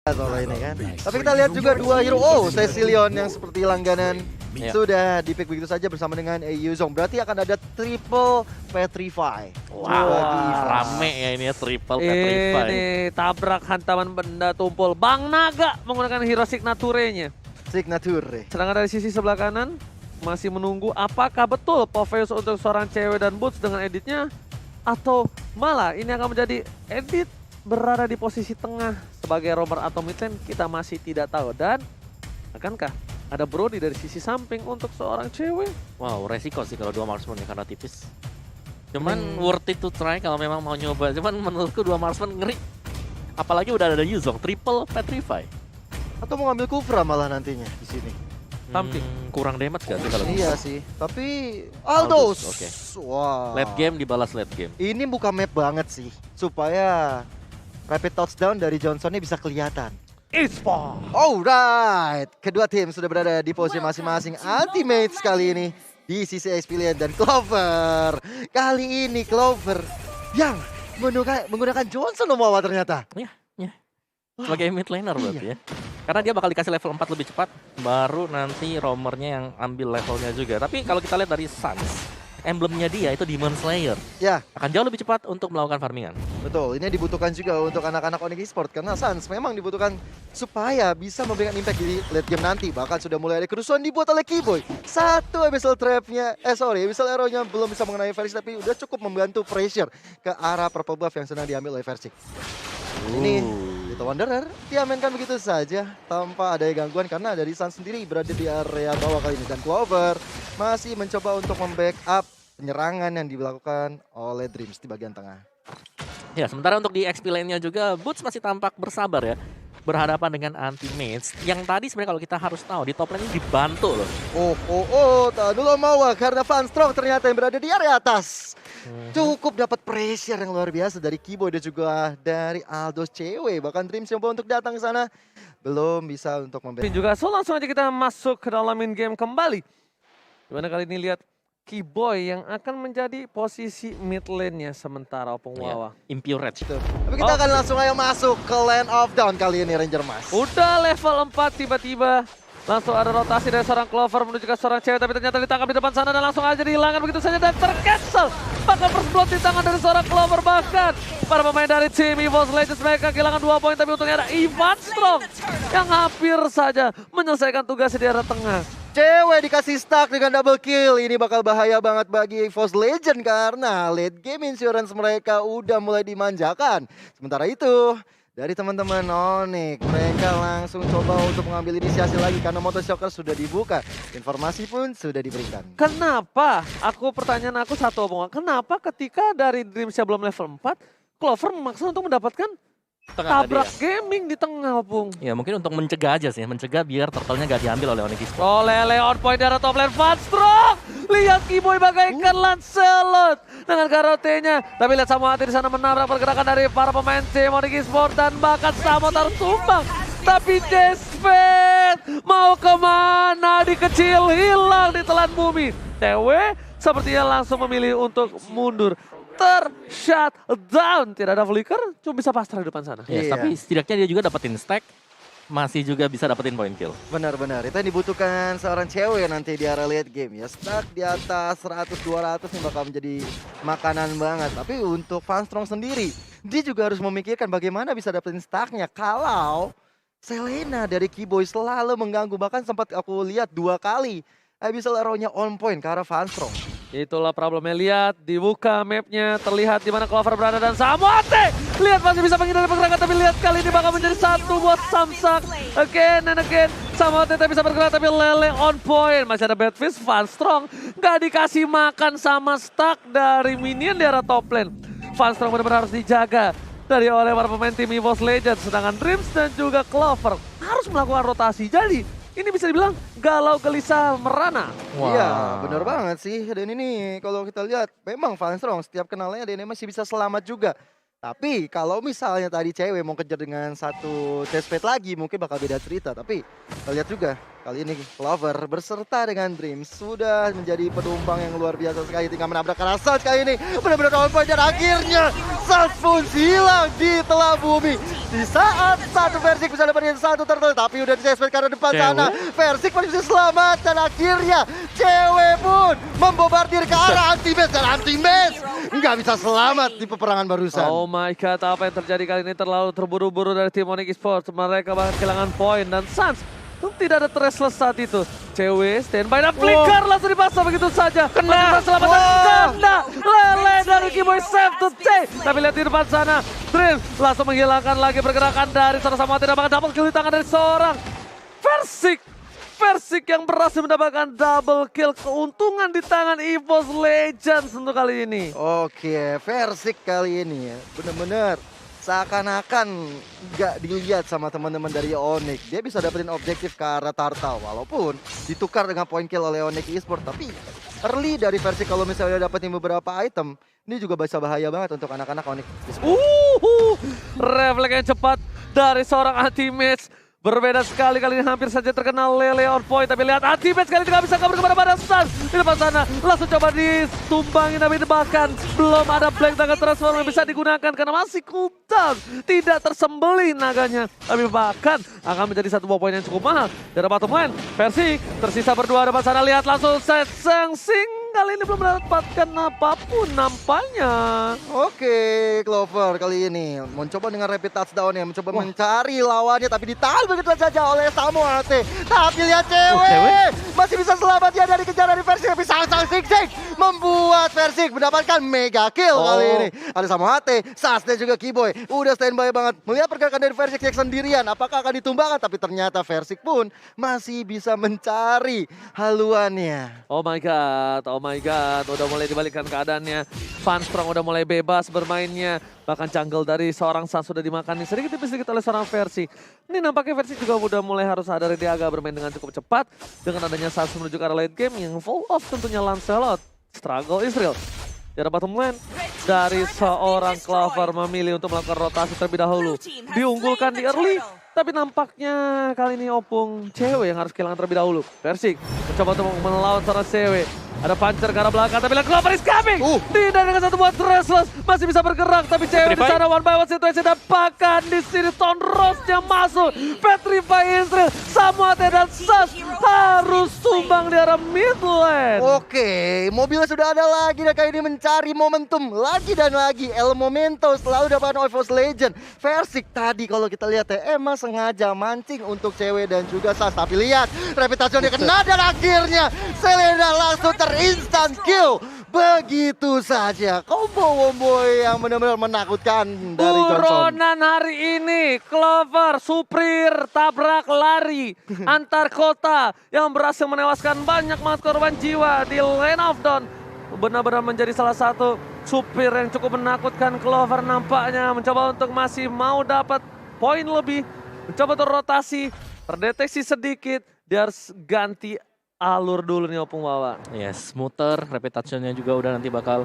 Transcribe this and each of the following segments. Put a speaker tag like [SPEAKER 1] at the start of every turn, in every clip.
[SPEAKER 1] soal ini kan. Tapi kita lihat juga dua hero. Oh, Cecilion yang seperti langganan sudah dipick begitu saja bersama dengan Yuzong. Berarti akan ada triple Petrify.
[SPEAKER 2] Wow, rame ya ini ya triple Petrify.
[SPEAKER 3] Ini tabrak hantaman benda tumpul. Bang Naga menggunakan hero signature-nya.
[SPEAKER 1] Signature.
[SPEAKER 3] Sedangkan dari sisi sebelah kanan masih menunggu apakah betul Popheus untuk seorang cewek dan Boots dengan editnya, atau malah ini akan menjadi edit berada di posisi tengah sebagai roamer atau mid lane, kita masih tidak tahu. Dan akankah ada Brody dari sisi samping untuk seorang cewek?
[SPEAKER 2] Wow, resiko sih kalau dua marksman ya karena tipis. Cuman worth it to try kalau memang mau nyoba. Cuman menurutku dua marksman ngeri. Apalagi udah ada Yuzong, triple Petrify.
[SPEAKER 1] Atau mau ngambil Kufra malah nantinya di sini.
[SPEAKER 3] Tampil.
[SPEAKER 2] Kurang damage gak sih kalau
[SPEAKER 1] Iya sih. Tapi Aldous.
[SPEAKER 2] Oke.
[SPEAKER 1] Wah.
[SPEAKER 2] Late game dibalas late game.
[SPEAKER 1] Ini buka map banget sih supaya rapid touchdown dari Johnsonnya bisa kelihatan.
[SPEAKER 3] Ispa.
[SPEAKER 1] Alright, kedua tim sudah berada di posisi masing-masing. Ultimates kali ini di sisi Experience dan Clover. Kali ini Clover yang menggunakan Johnson membawa ternyata.
[SPEAKER 2] Ya. Sebagai mid laner berarti ya. Karena dia bakal dikasih level 4 lebih cepat, baru nanti roamernya yang ambil levelnya juga. Tapi kalau kita lihat dari Suns, emblemnya dia itu Demon Slayer.
[SPEAKER 1] Ya,
[SPEAKER 2] Akan jauh lebih cepat untuk melakukan farmingan.
[SPEAKER 1] betul. Ini dibutuhkan juga untuk anak-anak Onyx Esports karena Suns memang dibutuhkan supaya bisa memberikan impact di late game nanti. Bahkan sudah mulai ada kerusuhan dibuat oleh Keyboy. Satu abyssal trapnya, abyssal arrow-nya belum bisa mengenai Versik, tapi udah cukup membantu pressure ke arah purple buff yang sedang diambil oleh Versik. Ini Little Wanderer diamankan begitu saja tanpa ada gangguan karena dari Suns sendiri berada di area bawah kali ini. Dan Clover masih mencoba untuk membackup penyerangan yang dilakukan oleh Dreams di bagian tengah.
[SPEAKER 2] Ya, sementara untuk di XP lane-nya juga, Boots masih tampak bersabar ya. Berhadapan dengan anti-mates. Yang tadi sebenarnya kalau kita harus tahu, di top lane ini dibantu loh.
[SPEAKER 1] Tak dulu mau karena Van Strong ternyata yang berada di area atas. Cukup dapat pressure yang luar biasa dari Keyboy dan juga dari Aldous cewek. Bahkan Dreams coba untuk datang ke sana. Belum bisa untuk
[SPEAKER 3] Dan juga langsung aja kita masuk ke dalam main game kembali. Dimana kali ini lihat Keyboy yang akan menjadi posisi mid lane-nya sementara Opung Wawa.
[SPEAKER 2] Impure Rage.
[SPEAKER 1] Tapi kita akan langsung aja masuk ke Land of Dawn kali ini Ranger Mas.
[SPEAKER 3] Udah level 4 tiba-tiba. Langsung ada rotasi dari seorang Clover menuju ke seorang cewek, tapi ternyata ditangkap di depan sana dan langsung aja dihilangkan begitu saja dan tercancel. Bahkan first blood di tangan dari seorang Clover, bahkan para pemain dari tim EVOS Legends mereka kehilangan 2 poin, tapi untungnya ada Ivan Strong yang hampir saja menyelesaikan tugasnya di area tengah.
[SPEAKER 1] Cewek dikasih stuck dengan double kill. Ini bakal bahaya banget bagi EVOS Legend karena late game insurance mereka udah mulai dimanjakan. Sementara itu dari teman-teman Onyx, mereka langsung coba untuk mengambil inisiasi lagi karena Moto Shocker sudah dibuka. Informasi pun sudah diberikan.
[SPEAKER 3] Kenapa? Pertanyaan aku satu, Opung. Kenapa ketika dari Dreams belum level 4, Clover memaksa untuk mendapatkan tabrak gaming di tengah, Opung?
[SPEAKER 2] Ya mungkin untuk mencegah aja sih, mencegah biar turtle-nya gak diambil oleh Onyx Esports.
[SPEAKER 3] Oleh Leon point dari top lane, Van Strong. Lihat Keyboy bagaikan Lancelot dengan karotenya. Tapi lihat Samohati di sana menabrak pergerakan dari para pemain tim Onyx Esports dan bahkan Samot harus tumbang. Tapi Desvet mau kemana? Dikecil, hilang di telan bumi. TW sepertinya langsung memilih untuk mundur. Shut down, tidak ada flicker, cuma bisa pasrah di depan sana.
[SPEAKER 2] Yes, tapi setidaknya dia juga dapetin stack, masih juga bisa dapetin point kill.
[SPEAKER 1] Benar-benar, itu yang dibutuhkan seorang cewek nanti di area late game ya. Stuck di atas 100-200 ini bakal menjadi makanan banget. Tapi untuk Van Strong sendiri, dia juga harus memikirkan bagaimana bisa dapetin stacknya kalau Selena dari Keyboy selalu mengganggu. Bahkan sempat aku lihat 2 kali abyssal arrow-nya on point ke arah Van Strong.
[SPEAKER 3] Itulah problemnya, lihat dibuka mapnya, terlihat di mana Clover berada dan Samohati. Lihat masih bisa menghindari pergerakan, tapi lihat kali ini bakal menjadi satu buat Samsak. Again and again, Samohati tak bisa bergerak tapi Lele on point. Masih ada Badfish, Van Strong gak dikasih makan sama stuck dari minion di arah top lane. Van Strong benar-benar harus dijaga dari oleh para pemain tim EVOS Legends. Sedangkan Dreams dan juga Clover harus melakukan rotasi. Jadi ini bisa dibilang galau gelisah merana.
[SPEAKER 1] Iya, benar banget sih. Dan ini kalau kita lihat memang Van Strong setiap kenalnya dia masih bisa selamat juga. Tapi kalau misalnya tadi cewek mau kejar dengan satu testpad lagi mungkin bakal beda cerita. Tapi kita lihat juga kali ini Clover berserta dengan Dreams sudah menjadi penumpang yang luar biasa sekali. Tinggal menabrak arah Salt kali ini. Benar-benar on point dan akhirnya Salt pun hilang di telah bumi. Di saat satu Versik bisa dapetin satu turtle, tapi udah disespet karena depan sana. Versik masih bisa selamat dan akhirnya cewek pun membombardir ke arah anti-match dan anti-match nggak bisa selamat di peperangan barusan.
[SPEAKER 3] Oh my god, apa yang terjadi kali ini terlalu terburu-buru dari tim Onyx Esports. Mereka bahkan kehilangan poin dan Suns tidak ada Trestless saat itu. Cewek standby dan flicker langsung dipasang begitu saja. Kena selamat ganda. Lele dari Kiboy save to take. Tapi lihat di depan sana, Dream langsung menghilangkan lagi pergerakan dari seorang Samoa, tidak bahkan double kill di tangan dari seorang Versik. Versik yang berhasil mendapatkan double kill, keuntungan di tangan EVOS Legends untuk kali ini.
[SPEAKER 1] Oke, Versik kali ini ya bener-bener seakan-akan nggak dilihat sama teman-teman dari Onyx. Dia bisa dapetin objektif ke arah Turtle walaupun ditukar dengan point kill oleh Onyx Esports. Tapi early dari Versik kalau misalnya udah dapetin beberapa item, ini juga bisa bahaya banget untuk anak-anak Onyx Esports.
[SPEAKER 3] Refleks yang cepat dari seorang anti-match. Berbeda sekali, kali ini hampir saja terkena Lele on point. Tapi lihat anti-match kali ini nggak bisa kabur kepada Suns. Di depan sana langsung coba ditumbangin, tapi bahkan belum ada blank tangan transform yang bisa digunakan karena masih cooldown. Tidak tersembelih naganya. Tapi bahkan akan menjadi satu poin yang cukup mahal. Dari bottom lane, Versik tersisa berdua depan sana. Lihat langsung set Sing. Kali ini belum mendapatkan apapun nampaknya.
[SPEAKER 1] Oke, Clover kali ini mencoba dengan rapid touchdown ya, mencoba mencari lawannya tapi ditahan begitu saja oleh Samoa. Tapi lihat cewek masih bisa selamat ya dari kejaran dari Versik, tapi sang Sing membuat Versik mendapatkan mega kill kali ini. Ada Samoa, Sas dan juga Kiboy udah standby banget. Melihat pergerakan dari Versik sendirian, apakah akan ditumbangkan? Tapi ternyata Versik pun masih bisa mencari haluannya.
[SPEAKER 3] Oh my god, udah mulai dibalikkan keadaannya. Funstrong udah mulai bebas bermainnya. Bahkan jungle dari seorang Suns sudah dimakan sedikit demi sedikit oleh seorang Versik. Ini nampaknya Versik juga udah mulai harus sadar dia agak bermain dengan cukup cepat. Dengan adanya Suns menuju ke arah late game yang full off tentunya Lancelot. Struggle is real. Di arah bottom lane, dari seorang Clover memilih untuk melakukan rotasi terlebih dahulu. Diunggulkan di early, tapi nampaknya kali ini opung cewek yang harus kehilangan terlebih dahulu. Versik mencoba untuk melawan seorang cewek. Ada puncher ke arah belakang, tapi lihat Clover is coming. Tidak dengan satu buat Restless, masih bisa bergerak, tapi cewek di sana one by one situasi dan bahkan di sini Stone Rose-nya masuk. Petrify Israel, Samoa dan Sas harus tumbang di arah mid lane.
[SPEAKER 1] Oke, mobilnya sudah ada lagi dan kali ini mencari momentum lagi dan lagi. El Momento selalu dapat EVOS Legend. Versik tadi kalau kita lihat ya emang sengaja mancing untuk cewek dan juga Sas. Tapi lihat reputasionnya kena dan akhirnya Selena langsung instant kill. Begitu saja combo-combo yang benar-benar menakutkan dari Johnson.
[SPEAKER 3] Buronan hari ini Clover, Suprir, tabrak lari antar kota yang berhasil menewaskan banyak banget korban jiwa di Lane of Dawn. Benar-benar menjadi salah satu supir yang cukup menakutkan. Clover nampaknya mencoba untuk masih mau dapat poin lebih. Mencoba untuk rotasi, terdeteksi sedikit, dia harus ganti alur dulu nih Opung Wawa.
[SPEAKER 2] Yes, muter, reputationnya juga udah nanti bakal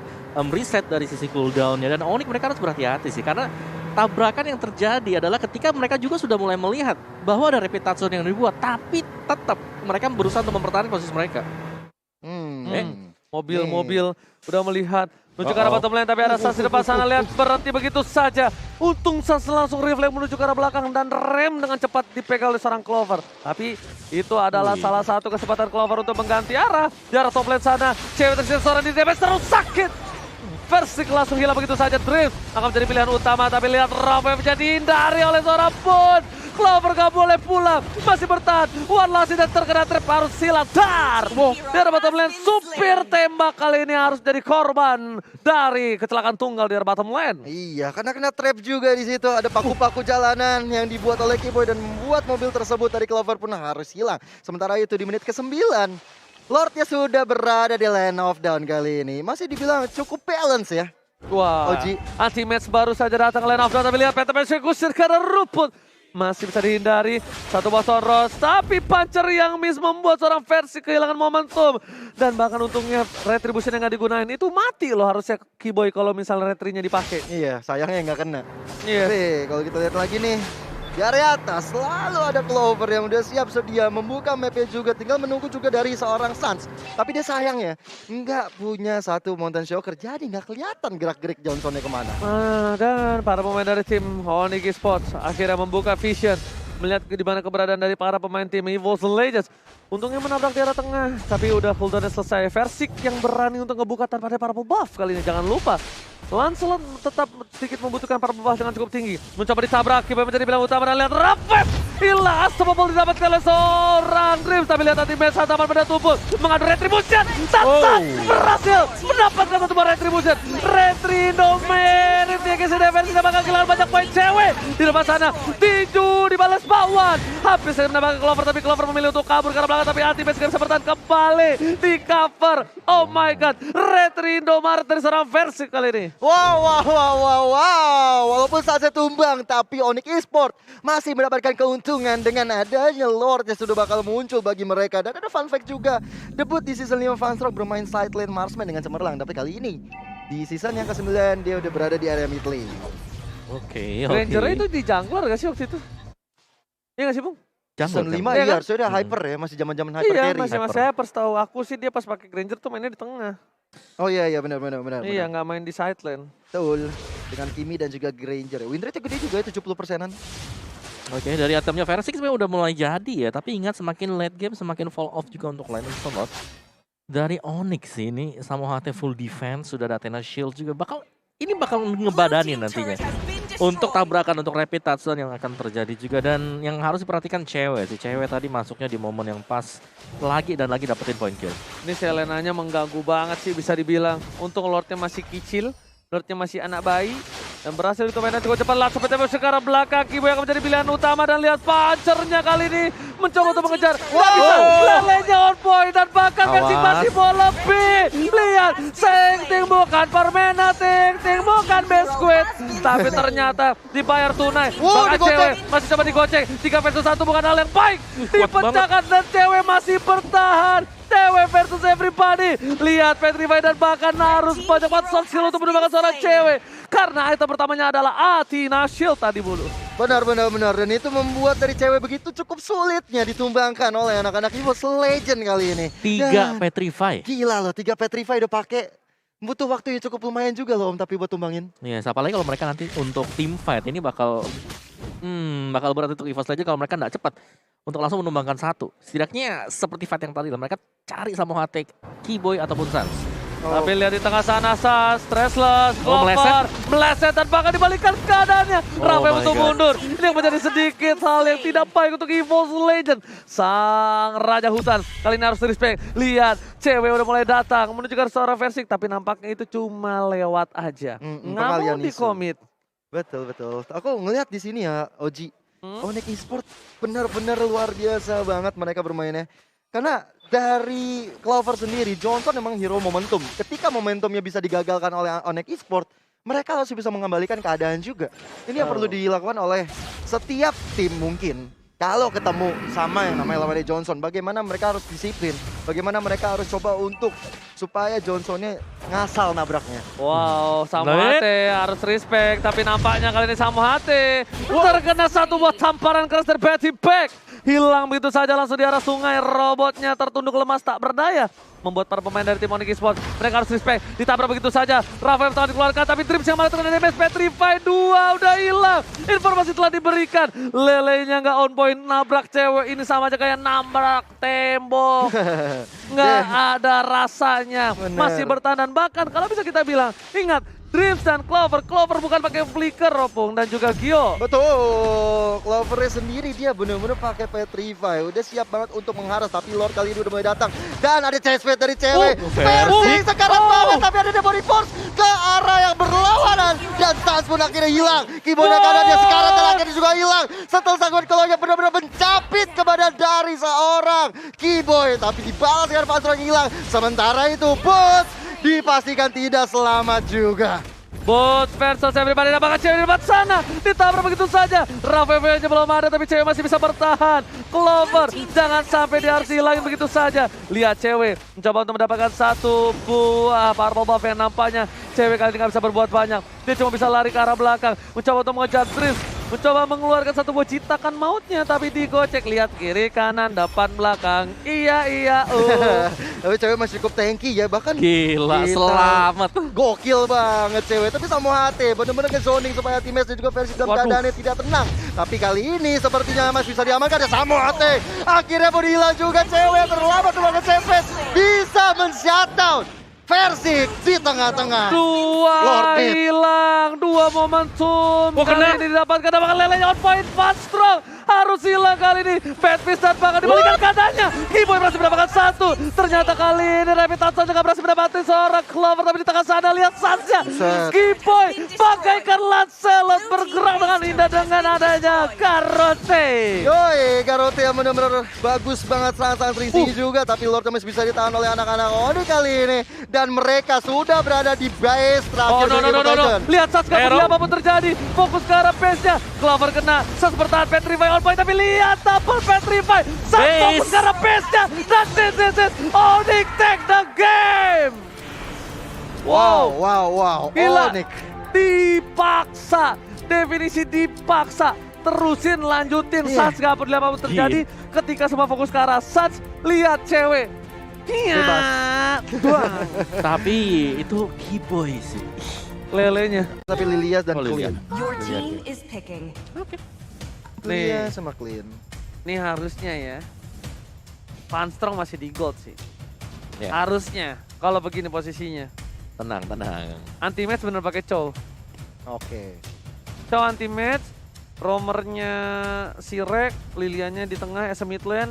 [SPEAKER 2] reset dari sisi cooldownnya. Dan Onyx mereka harus berhati-hati sih, karena tabrakan yang terjadi adalah ketika mereka juga sudah mulai melihat bahwa ada reputation yang dibuat, tapi tetap mereka berusaha untuk mempertahankan posisi mereka.
[SPEAKER 3] Mobil-mobil udah melihat menuju ke arah bottom lane, tapi ada Sas di depan sana, lihat berhenti begitu saja. Untung Sas langsung refleks menuju ke arah belakang dan rem dengan cepat dipegang oleh seorang Clover. Tapi itu adalah salah satu kesempatan Clover untuk mengganti arah. Di arah top lane sana, cewek tersisa seorang di DPS terus sakit. Versik langsung hilang begitu saja, Drift akan menjadi pilihan utama, tapi lihat Rafa yang bisa dihindari oleh seorang Bond. Clover gak boleh pulang, masih bertahan. One last dan terkena trap, harus silat. Dar! Di arah bottom lane, supir tembak kali ini harus jadi korban dari kecelakaan tunggal di arah bottom lane.
[SPEAKER 1] Iya, karena kena trap juga di situ. Ada paku-paku jalanan yang dibuat oleh Kiboy dan membuat mobil tersebut dari Clover pun harus hilang. Sementara itu di menit ke-9, Lordnya sudah berada di Lane of Dawn kali ini. Masih dibilang cukup balance ya.
[SPEAKER 3] Wah,
[SPEAKER 1] Oji.
[SPEAKER 3] anti-match baru saja datang ke Lane of Dawn, tapi lihat Peter Pan kusir karena rumput. Masih bisa dihindari, satu Boston Rose, tapi puncher yang miss membuat seorang Versik kehilangan momentum. Dan bahkan untungnya retribution yang gak digunain itu mati loh harusnya Kiboy kalau misalnya retrinya dipakai.
[SPEAKER 1] Iya, sayangnya nggak kena.
[SPEAKER 3] Iya.
[SPEAKER 1] Tapi kalau kita lihat lagi nih, Di area atas selalu ada Clover yang udah siap sedia membuka mapnya juga. Tinggal menunggu juga dari seorang Suns. Tapi dia sayangnya nggak punya satu mountain shocker. Jadi nggak kelihatan gerak-gerik Johnsonnya kemana.
[SPEAKER 3] Dan para pemain dari tim Onyx Esports akhirnya membuka vision. Melihat di mana keberadaan dari para pemain tim EVOS Legends. Untungnya menabrak daerah tengah. Tapi udah cooldownnya selesai. Versik yang berani untuk ngebuka tanpa ada purple buff kali ini. Jangan lupa. Lancelot tetap sedikit membutuhkan purple buff dengan cukup tinggi. Mencoba ditabrak. Kibai menjadi bilang utama dan lihat Rapet. Hilang. Unstoppable didapatkan oleh seorang Dreams. Tapi lihat nanti Mesa taman pada tubuh. Mengadu Retribution. Sansan berhasil mendapatkan satu buah Retribution. Retridomer. TGC Defense tidak bakal kehilangan banyak poin cewek. Di depan sana. Tinju dibalas Bakwan. Habis saya mendapatkan Clover. Tapi Clover memilih untuk kabur ke belakang. Tapi Anti-Base bisa bertahan kembali. Di cover. Oh my god. Retridomer dari seorang versi kali ini.
[SPEAKER 1] Wow. Walaupun saatnya tumbang, tapi Onyx Esports masih mendapatkan keuntungan dengan adanya Lord yang sudah bakal muncul bagi mereka. Dan ada fun fact juga, debut di season 5 Funstrok bermain side lane Marksman dengan cemerlang. Tapi kali ini, di season yang ke-9 dia udah berada di area mid lane.
[SPEAKER 2] Oke.
[SPEAKER 3] Ranger itu di jungler gak sih waktu itu? Iya gak sih Bung?
[SPEAKER 1] Season 5
[SPEAKER 3] Iya
[SPEAKER 1] iya,
[SPEAKER 3] kan?
[SPEAKER 1] sudah hyper ya, masih zaman-zaman hyper
[SPEAKER 3] Iya,
[SPEAKER 1] carry.
[SPEAKER 3] masih saya setahu aku sih dia pas pakai Granger tuh mainnya di tengah.
[SPEAKER 1] Oh iya benar.
[SPEAKER 3] Iya, nggak main di side lane.
[SPEAKER 1] Betul. Dengan Kimi dan juga Granger. Win rate gede juga ya 70%-an.
[SPEAKER 2] Oke, dari itemnya Versik sebenarnya udah mulai jadi ya. Tapi ingat semakin late game semakin fall off juga untuk lane slot. Dari Onyx ini sama HT full defense, sudah ada Athena Shield juga. Bakal ngebadanin nantinya. Untuk tabrakan, untuk rapid touchdown yang akan terjadi juga. Dan yang harus diperhatikan cewek. Si cewek tadi masuknya di momen yang pas. Lagi dan lagi dapetin point kill.
[SPEAKER 3] Ini Selenanya mengganggu banget sih bisa dibilang. Untung Lordnya masih kecil. Lordnya masih anak bayi. Dan berhasil itu mainnya cukup cepat. Langsung PTV sekarang belakang. Kibo yang menjadi pilihan utama. Dan lihat pancernya kali ini. Mencoba untuk mengejar. Nggak bisa. Lelenya on point. Dan bahkan Versik masih mau lebih. Lihat. Ting bukan Permena. Ting bukan Besquid. Tapi ternyata dibayar tunai. Bahkan cewek masih coba digocek. 3 versus 1 bukan hal yang baik. Dipecahkan dan cewek masih bertahan. Cewek versus everybody. Lihat Petrify dan bahkan harus banyak banget soft skill untuk menembakkan seorang cewek. Karena item pertamanya adalah Athena Shield tadi bulu.
[SPEAKER 1] Benar. Dan itu membuat dari cewek begitu cukup sulitnya ditumbangkan oleh anak-anak EVOS Legend kali ini.
[SPEAKER 2] 3 Petrify.
[SPEAKER 1] Gila loh, 3 Petrify udah pakai. Butuh waktu yang cukup lumayan juga loh Om, tapi buat tumbangin.
[SPEAKER 2] Iya, siapa lagi kalau mereka nanti untuk team fight ini bakal berat untuk EVOS Legends kalau mereka nggak cepat untuk langsung menumbangkan satu. Setidaknya seperti fight yang tadi lah, mereka cari sama HT, Keyboy ataupun Suns.
[SPEAKER 3] Tapi lihat di tengah sana Stressless, Clover, meleset dan bahkan dibalikkan keadaannya. Rafael untuk mundur. Ini yang menjadi sedikit hal yang tidak baik untuk EVOS Legends. Sang Raja Hutan kali ini harus respect. Lihat, cewek udah mulai datang menuju ke seorang Versik, tapi nampaknya itu cuma lewat aja. Nggak mau dikomit.
[SPEAKER 1] Betul. Aku ngelihat di sini ya, Oji. Onyx Esports benar-benar luar biasa banget mereka bermainnya. Karena dari Clover sendiri, Johnson memang hero momentum. Ketika momentumnya bisa digagalkan oleh Onyx Esports, mereka harus bisa mengembalikan keadaan juga. Ini yang perlu dilakukan oleh setiap tim mungkin. Kalau ketemu sama yang namanya lawannya Johnson, bagaimana mereka harus disiplin, bagaimana mereka harus coba untuk supaya Johnsonnya ngasal nabraknya.
[SPEAKER 3] Wow, Samu HT harus respect, tapi nampaknya kali ini Samu HT terkena satu buat tamparan keras dari Betty Back. Hilang begitu saja langsung di arah sungai, robotnya tertunduk lemas tak berdaya. Membuat para pemain dari tim Onyx Esports, mereka harus respect, ditabrak begitu saja. Rafael telah dikeluarkan, tapi Dreams yang malah terkena damage. Petrify 2 udah hilang. Informasi telah diberikan, lelenya nggak on point, nabrak cewek ini sama aja kayak nabrak tembok. Nggak ada rasanya, masih bertahan dan bahkan kalau bisa kita bilang, ingat, Dreams dan Clover bukan pakai flicker Ropung dan juga Gio.
[SPEAKER 1] Betul, Clovernya sendiri dia benar-benar pakai Petrify. Udah siap banget untuk mengharas, tapi Lord kali ini udah mulai datang. Dan ada chase fade dari cewek. Versik sekarang banget, tapi ada Demonic Force ke arah yang berlawanan. Dan Stans pun akhirnya hilang. Keyboard kanannya sekarang terakhir juga hilang. Setelah sanggup keluarnya benar-benar mencapit ke badan dari seorang Keyboy. Tapi dibalas dengan Panzer yang hilang. Sementara itu Boots dipastikan tidak selamat juga.
[SPEAKER 3] Boots versus everybody, apakah cewek di depan sana? Ditabrak begitu saja. Rafael aja belum ada, tapi cewek masih bisa bertahan. Clover, jangan sampai dia harus hilangin begitu saja. Lihat cewek, mencoba untuk mendapatkan satu buah purple buff yang nampaknya cewek kali ini nggak bisa berbuat banyak. Dia cuma bisa lari ke arah belakang, mencoba untuk mengejar Dreams. mencoba mengeluarkan satu buah citakan mautnya, tapi digocek. Lihat kiri, kanan, depan, belakang. Iya,
[SPEAKER 1] Tapi cewek masih cukup tanky ya, bahkan
[SPEAKER 2] Gila,
[SPEAKER 1] Kita-
[SPEAKER 2] selamat.
[SPEAKER 1] gokil banget cewek. Tapi sama HT bener-bener ke-zoning supaya timnya dan juga versi dalam
[SPEAKER 3] Waduh.
[SPEAKER 1] keadaannya tidak tenang. Tapi kali ini sepertinya masih bisa diamankan ya sama HT. Akhirnya pun hilang juga cewek, terlambat banget Sempet. Bisa men-shutdown Versik di tengah-tengah.
[SPEAKER 3] Dua
[SPEAKER 1] Lord Mid.
[SPEAKER 3] hilang, dua momentum.
[SPEAKER 2] Oh, kena.
[SPEAKER 3] Kali ini didapatkan, bahkan lelenya on point, Funstrong harus hilang kali ini. Bad Fist dan bahkan dibalikan katanya. Keyboy berhasil mendapatkan satu. Ternyata kali ini Rapid Tatson juga berhasil mendapatkan seorang Clover, tapi di tengah sana lihat Sansnya.
[SPEAKER 1] Buset.
[SPEAKER 3] Keyboy bagaikan Lancelot bergerak dengan indah dengan adanya Karote.
[SPEAKER 1] Yoi, Garote yang benar-benar bagus banget, sangat-sangat risih juga. Tapi Lord Temes bisa ditahan oleh anak-anak Oni kali ini. Dan mereka sudah berada di base
[SPEAKER 3] Oh
[SPEAKER 1] terakhir
[SPEAKER 3] no,
[SPEAKER 1] dari
[SPEAKER 3] no, no, no, no.
[SPEAKER 1] Titan.
[SPEAKER 3] Lihat Sas gak peduli
[SPEAKER 2] Arrow.
[SPEAKER 3] apapun terjadi. Fokus ke arah base-nya. Clover kena. Sas bertahan Petrify on point. Tapi lihat double Petrify. Sas
[SPEAKER 2] Base.
[SPEAKER 3] fokus ke arah base-nya. Dan this is Onyx take the game.
[SPEAKER 1] Wow.
[SPEAKER 3] Gila.
[SPEAKER 1] Onyx.
[SPEAKER 3] Dipaksa. Definisi dipaksa. Terusin lanjutin.
[SPEAKER 1] Iya.
[SPEAKER 3] Sas gak peduli apapun terjadi. Ketika semua fokus ke arah Sas. Lihat cewek. Iya. Buang.
[SPEAKER 2] Tapi itu Keyboy sih.
[SPEAKER 3] Lelenya.
[SPEAKER 1] Tapi Lilias dan
[SPEAKER 2] Oh, Lilia.
[SPEAKER 1] Clean.
[SPEAKER 4] Your team is picking.
[SPEAKER 1] Lilias sama Clean.
[SPEAKER 3] Ini harusnya ya. Funstrong masih di gold sih.
[SPEAKER 2] Ya.
[SPEAKER 3] Harusnya. Kalau begini posisinya.
[SPEAKER 2] Tenang.
[SPEAKER 3] Anti-match bener pakai Chow.
[SPEAKER 1] Oke.
[SPEAKER 3] Chow anti-match. Roamernya si Rek. Liliannya di tengah as a mid lane.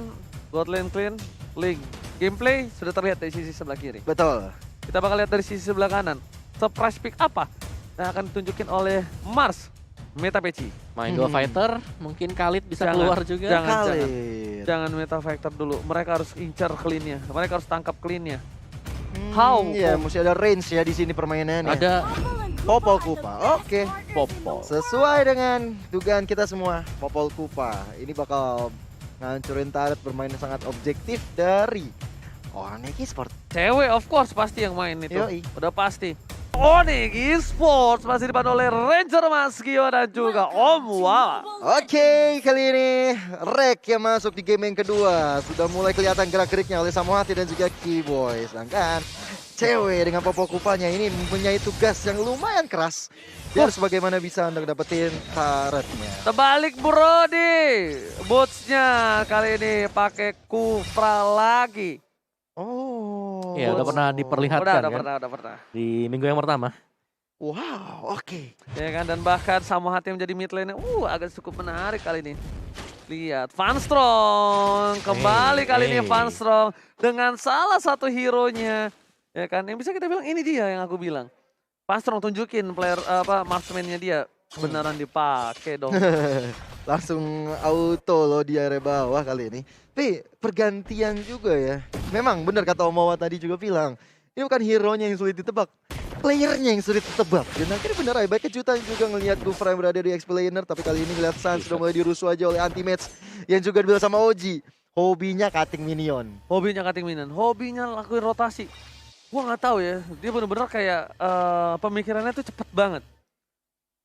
[SPEAKER 3] God lane clean. Link. Gameplay sudah terlihat dari sisi sebelah kiri.
[SPEAKER 1] Betul.
[SPEAKER 3] Kita bakal lihat dari sisi sebelah kanan. Surprise pick apa? Yang akan ditunjukin oleh Mars. Meta Peci.
[SPEAKER 2] Main dua fighter, mungkin Khalid bisa
[SPEAKER 3] Jangan,
[SPEAKER 2] keluar juga.
[SPEAKER 3] jangan.
[SPEAKER 1] Khalid.
[SPEAKER 3] Jangan meta factor dulu. Mereka harus incar clean-nya. Mereka harus tangkap clean-nya. How?
[SPEAKER 1] Iya, mesti ada range ya di sini permainannya.
[SPEAKER 2] Ada
[SPEAKER 1] Popol Kupa. Oke.
[SPEAKER 2] Popo.
[SPEAKER 1] Sesuai dengan dugaan kita semua, Popol Kupa ini bakal ngancurin turret bermain sangat objektif dari Onyx Esports.
[SPEAKER 3] Cewek of course pasti yang main itu.
[SPEAKER 1] Yoi.
[SPEAKER 3] Udah pasti. Onyx Esports masih dipandu oleh Ranger Mas Gio dan juga Om Wawa.
[SPEAKER 1] Oke, kali ini Rek yang masuk di game yang kedua. Sudah mulai kelihatan gerak-geriknya oleh Samohati dan juga Keyboy. Sedangkan cewek dengan Popol Kupanya ini mempunyai tugas yang lumayan keras. Dia harus bagaimana bisa untuk dapetin turretnya.
[SPEAKER 3] Terbalik Brody. Boots-nya kali ini pakai Kufra lagi.
[SPEAKER 1] Oh.
[SPEAKER 2] Ya udah pernah diperlihatkan
[SPEAKER 3] Udah
[SPEAKER 2] kan
[SPEAKER 3] pernah.
[SPEAKER 2] di minggu yang pertama.
[SPEAKER 1] Wow, oke.
[SPEAKER 3] Ya kan, dan bahkan Samohati menjadi mid lane agak cukup menarik kali ini. Lihat, Funstrong kembali kali ini
[SPEAKER 2] hey.
[SPEAKER 3] Funstrong dengan salah satu hero-nya. Ya kan, yang bisa kita bilang ini dia yang aku bilang. Funstrong tunjukin player marksman-nya dia beneran dipakai dong.
[SPEAKER 1] Langsung auto loh di area bawah kali ini. Tapi pergantian juga ya. Memang benar kata Omawa tadi juga bilang. Ini bukan hero-nya yang sulit ditebak. Playernya yang sulit ditebak. Dan akhirnya bener aja. Baik kejutan juga ngelihat Gufra yang berada di X-Planer. Tapi kali ini ngeliat Sans sudah mulai dirusuh aja oleh anti-match. Yang juga dibilang sama Oji. Hobinya cutting minion.
[SPEAKER 3] Hobinya cutting minion, hobinya lakuin rotasi. Gua nggak tahu ya, dia bener-bener kayak pemikirannya tuh cepet banget.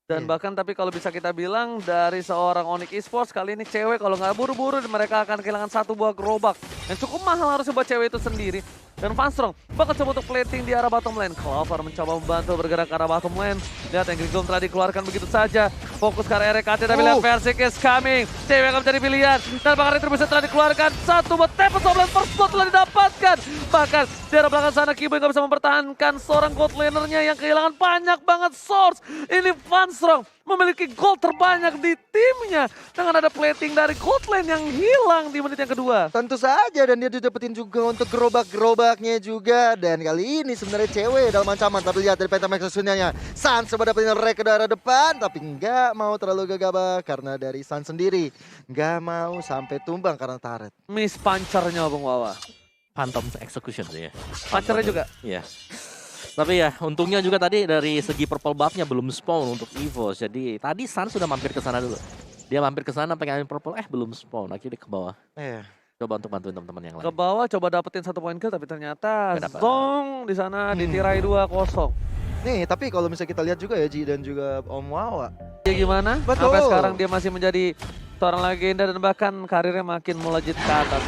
[SPEAKER 3] Dan
[SPEAKER 1] Iya.
[SPEAKER 3] bahkan tapi kalau bisa kita bilang dari seorang Onyx Esports kali ini cewek kalau nggak buru-buru mereka akan kehilangan satu buah gerobak. Yang cukup mahal harusnya buat cewek itu sendiri. Dan Funstrong bakal coba untuk plating di arah bottom lane. Clover mencoba membantu bergerak ke arah bottom lane. Lihat yang Grigom telah dikeluarkan begitu saja. Fokus ke arah RKT tapi lihat Versik is coming. Cewek akan menjadi pilihan. Dan bahkan Retribution telah dikeluarkan. Satu buat Tempest of Land first blood telah didapatkan. Bahkan di arah belakang sana Kiboy nggak bisa mempertahankan seorang gold lanernya yang kehilangan banyak banget source. Ini Funstrong memiliki gold terbanyak di timnya. Dengan ada plating dari gold lane yang hilang di menit yang kedua.
[SPEAKER 1] Tentu saja, dan dia didapetin juga untuk gerobak-gerobaknya juga. Dan kali ini sebenarnya cewek dalam ancaman. Tapi lihat dari Pentax Sunyanya, Sans coba dapetin Rek ke daerah depan. Tapi nggak mau terlalu gegabah karena dari Sans sendiri nggak mau sampai tumbang karena turret.
[SPEAKER 3] Miss punchernya Bung Wawa.
[SPEAKER 2] Phantom Execution sih ya.
[SPEAKER 3] Punchernya juga.
[SPEAKER 2] Iya. Tapi ya untungnya juga tadi dari segi purple buff-nya belum spawn untuk EVOS. Jadi tadi San sudah mampir ke sana dulu. Dia mampir ke sana pengen ambil purple, belum spawn. Akhirnya ke bawah. Coba untuk bantuin teman-teman yang
[SPEAKER 3] Ke
[SPEAKER 2] lain.
[SPEAKER 3] bawah coba dapetin satu poin kill tapi ternyata
[SPEAKER 2] Nggak dapet.
[SPEAKER 3] Zong di sana ditirai 2-0.
[SPEAKER 1] Nih, tapi kalau misalnya kita lihat juga ya Ji dan juga Om Wawa,
[SPEAKER 3] dia gimana?
[SPEAKER 1] Betul.
[SPEAKER 3] Sampai sekarang dia masih menjadi seorang legenda dan bahkan karirnya makin melejit ke atas.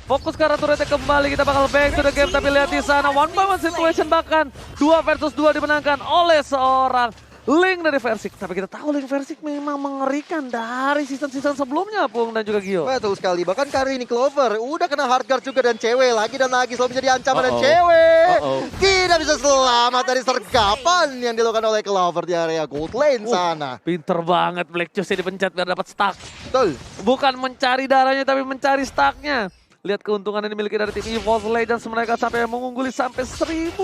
[SPEAKER 3] Fokus ke arah turretnya kembali, kita bakal back to the game. Tapi lihat di sana, 1-by-1 situation bahkan 2 versus 2 dimenangkan oleh seorang Link dari Versik. Tapi kita tahu Link Versik memang mengerikan dari season-season sebelumnya, Pung dan juga Gio.
[SPEAKER 1] Betul sekali, bahkan kali ini Clover udah kena hard guard juga dan cewek lagi dan lagi selalu menjadi ancaman dan cewek tidak bisa selamat dari sergapan yang dilakukan oleh Clover di area gold lane sana.
[SPEAKER 3] Pinter banget Black Juice dipencet biar dapat stack.
[SPEAKER 1] Betul.
[SPEAKER 3] Bukan mencari darahnya tapi mencari stacknya. Lihat keuntungan yang dimiliki dari tim EVOS Legends, mereka sampai mengungguli sampai 1.500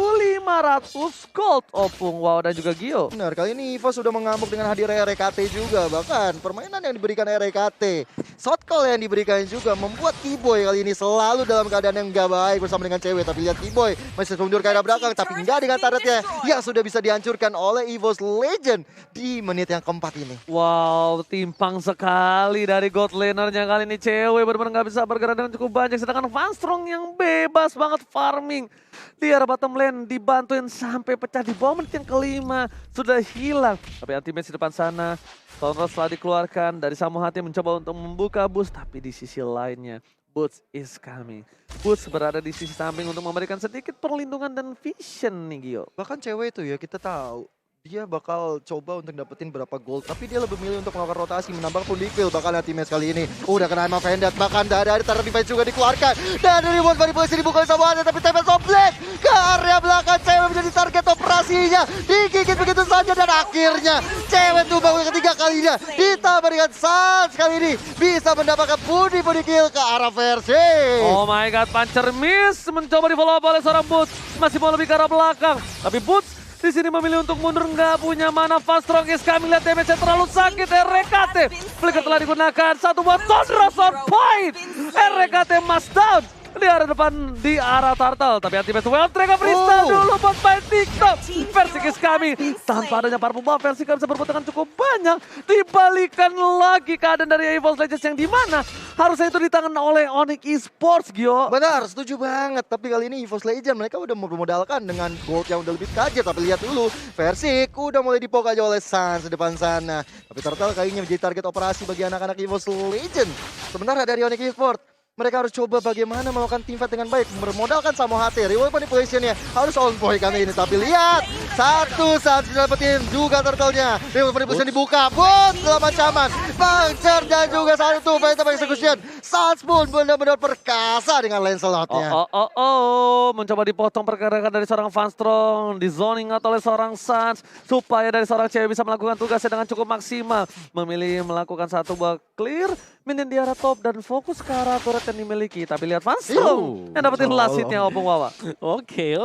[SPEAKER 3] gold. Opung, Wow dan juga Gio.
[SPEAKER 1] Benar, kali ini EVOS sudah mengamuk dengan hadirnya RKT juga. Bahkan permainan yang diberikan RKT, shot call yang diberikan juga membuat T-Boy kali ini selalu dalam keadaan yang gak baik bersama dengan cewek. Tapi lihat T-Boy masih mundur ke arah belakang, tapi enggak dengan turretnya yang sudah bisa dihancurkan oleh EVOS Legend di menit yang keempat ini.
[SPEAKER 3] Wow, timpang sekali dari God Laner-nya kali ini. Cewek benar-benar gak bisa bergerak dengan cukup banyak. Sedangkan Vanstrong yang bebas banget farming di arah bottom lane, dibantuin sampai pecah di bawah menit yang kelima. Sudah hilang. Tapi anti-match di depan sana, Tonros telah dikeluarkan dari Samu Hati mencoba untuk membuka boost. Tapi di sisi lainnya, Boots is coming. Boots berada di sisi samping untuk memberikan sedikit perlindungan dan vision nih Gio.
[SPEAKER 1] Bahkan cewek itu ya kita tahu dia bakal coba untuk dapetin berapa gold, tapi dia lebih milih untuk melakukan rotasi, menambah pundi kill. Bahkan teammates kali ini udah kena Emma Vendat, bahkan dari Terra Defense juga dikeluarkan. Dan dari World Manipulation dibuka sama Anda, tapi Tempest Blade ke area belakang. Cewek menjadi target operasinya, digigit begitu saja dan akhirnya cewek tumbang ketiga kalinya. Ditambah dengan Sans kali ini bisa mendapatkan pundi kill ke arah versi.
[SPEAKER 3] Oh my god, Puncher miss mencoba di follow up oleh seorang Boots. Masih mau lebih ke arah belakang, tapi Boots di sini memilih untuk mundur, nggak punya mana. Vanstrong is kami lihat damage-nya terlalu sakit. RKT flicker telah digunakan, satu buat Tonros on point. RKT must down di arah depan, di arah Turtle. Tapi anti-match well track freestyle dulu buat main TikTok. Versik is kami tanpa adanya purple buff, Versik bisa berbuat dengan cukup banyak. Dibalikan lagi keadaan dari EVOS Legends yang dimana harusnya itu ditangan oleh Onyx Esports, Gio.
[SPEAKER 1] Benar, setuju banget. Tapi kali ini EVOS Legend mereka udah bermodalkan dengan gold yang udah lebih tajam. Tapi lihat dulu, Versik udah mulai dipok aja oleh Sans di depan sana. Tapi Turtle kali ini menjadi target operasi bagi anak-anak EVOS Legend. Sementara dari Onyx Esports, mereka harus coba bagaimana melakukan teamfight dengan baik. Bermodalkan Samu HT, reward manipulation-nya harus on point kali ini. Tapi lihat, satu saat dapetin juga turtle-nya. Reward manipulation dibuka, Boots dalam ancaman. Puncture dan juga satu Phantom Execution. Sans pun benar-benar perkasa dengan Lancelot-nya.
[SPEAKER 3] Mencoba dipotong pergerakan dari seorang Vanstrong, di zoning out oleh seorang Sans, supaya dari seorang cewek bisa melakukan tugasnya dengan cukup maksimal. Memilih melakukan satu buah clear, minion di arah top dan fokus ke arah turret yang dimiliki. Tapi lihat Vanstrong yang dapetin last hit-nya Opung Wawa.
[SPEAKER 2] Oke.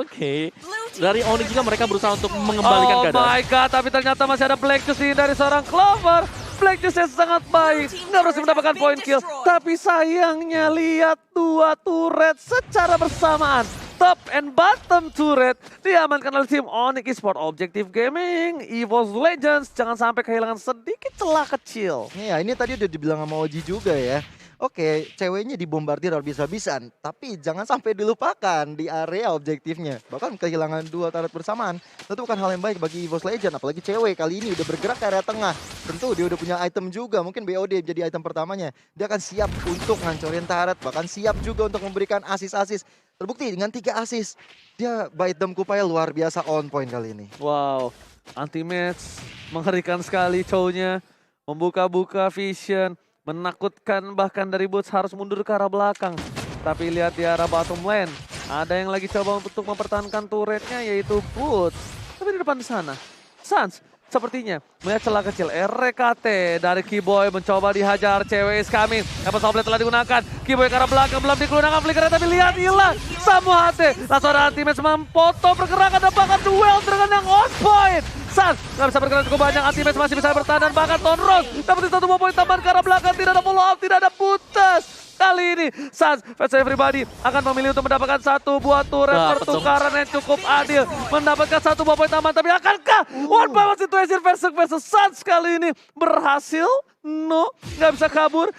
[SPEAKER 2] Dari Onyx juga mereka berusaha untuk mengembalikan keadaan.
[SPEAKER 3] Oh my god, tapi ternyata masih ada Black Juice dari seorang Clover. Black Juice yang sangat baik, nggak berhasil mendapatkan point kill. Tapi sayangnya lihat dua turret secara bersamaan. Top and bottom turret diamankan oleh tim Onyx Esports. Objective Gaming, EVOS Legends jangan sampai kehilangan sedikit celah kecil.
[SPEAKER 1] Iya, ini tadi udah dibilang sama Oji juga ya. Oke, ceweknya dibombardir habis-habisan, tapi jangan sampai dilupakan di area objektifnya. Bahkan kehilangan dua turret bersamaan, itu bukan hal yang baik bagi EVOS Legend. Apalagi cewek kali ini udah bergerak ke area tengah. Tentu dia udah punya item juga, mungkin BOD jadi item pertamanya. Dia akan siap untuk ngancurin turret, bahkan siap juga untuk memberikan asis-asis. Terbukti dengan 3 asis, dia bait them Kupaya luar biasa on point kali ini.
[SPEAKER 3] Wow, anti-match mengerikan sekali cownya. Membuka-buka vision. Menakutkan, bahkan dari Boots harus mundur ke arah belakang. Tapi lihat di arah bottom lane, ada yang lagi coba untuk mempertahankan turretnya, yaitu Boots. Tapi di depan sana, Sans sepertinya melihat celah kecil. RKT dari Keyboy mencoba dihajar, cewek is coming. Emperor Blade telah digunakan, Keyboy ke arah belakang, belum digunakan flickernya, tapi lihat hilang. Samu HT, langsung ada anti-match memotong pergerakan dan bahkan duel dengan yang on point. Sans nggak bisa bergerak cukup banyak, anti-match masih bisa bertahan dan bahkan Tonros dapetin satu poin tambahan ke arah belakang, tidak ada follow up, tidak ada putus. Kali ini Sans versus Everybody akan memilih untuk mendapatkan satu buah turret pertukaran yang cukup adil. Mendapatkan satu buah poin tambahan, tapi akankah one by one situation versus Sans kali ini berhasil? No, nggak bisa kabur.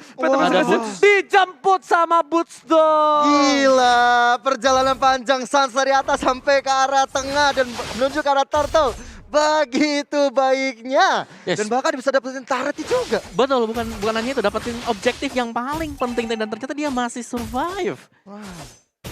[SPEAKER 3] Dijemput sama Boots dong.
[SPEAKER 1] Gila, perjalanan panjang Sans dari atas sampai ke arah tengah dan menuju ke arah turtle. begitu baiknya.
[SPEAKER 2] Yes.
[SPEAKER 1] Dan bahkan bisa dapetin turret juga.
[SPEAKER 2] Betul, bukan hanya itu, dapetin objektif yang paling penting dan ternyata dia masih survive.